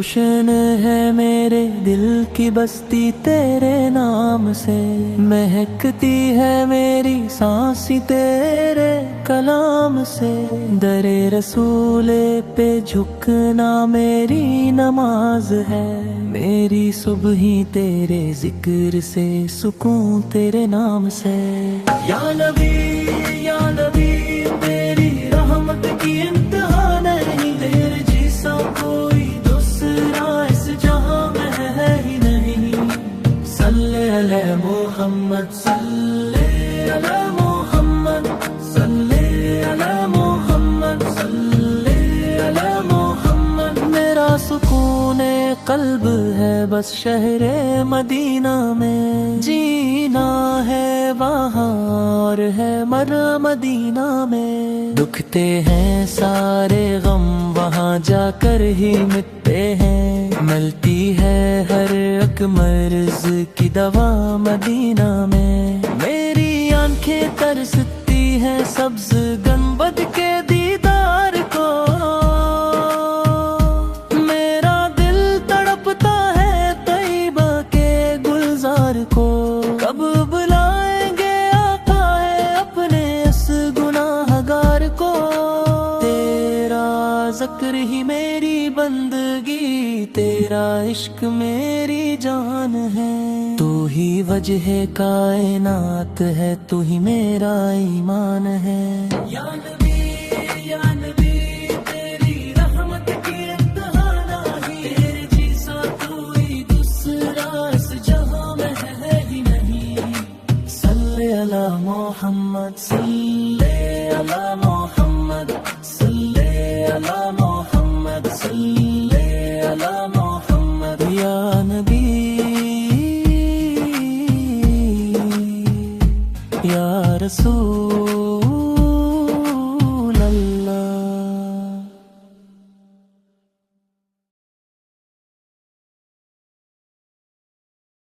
گلشن ہے میرے دل کی بستی تیرے نام سے، مہکتی ہے میری سانسی تیرے کلام سے، در رسول پہ جھکنا میری نماز ہے، میری صبحی تیرے ذکر سے، سکون تیرے نام سے۔ یا نبی یا نبی تیری رحمت کی انتہا نہیں، تیرے جیسا کوئی دوسرا اس جہاں میں ہے ہی نہیں، صلی علی محمد صلی علی محمد صلی علی محمد صلی علی محمد۔ میرا سکون قلب ہے بس شہر مدینہ میں، جینا ہے وہاں اور ہے مرا مدینہ میں، دکھتے ہیں سارے غم وہاں جا کر ہی مٹتے ہیں، ملتی ہے ہر ایک مرض کی دوا مدینہ میں، میری آنکھیں ترستی ہیں سبز گنبد کے دیدار کو، میرا دل تڑپتا ہے طیبہ کے گلزار کو، کب بلائیں گے آقا ہے اپنے اس گناہ گار کو، تیرا ذکر ہی میری بندگی، تیرا عشق میری جان ہے، تو ہی وجہ کائنات ہے، تو ہی میرا ایمان ہے۔ یا نبی یا نبی تیری رحمت کی انتہا نہیں، تیرے جیسا کوئی دوسرا اس جہاں میں ہے ہی نہیں، صلی علی محمد صلی علی محمد صلی علی محمد صلی علی محمد۔ یا نبی یا رسول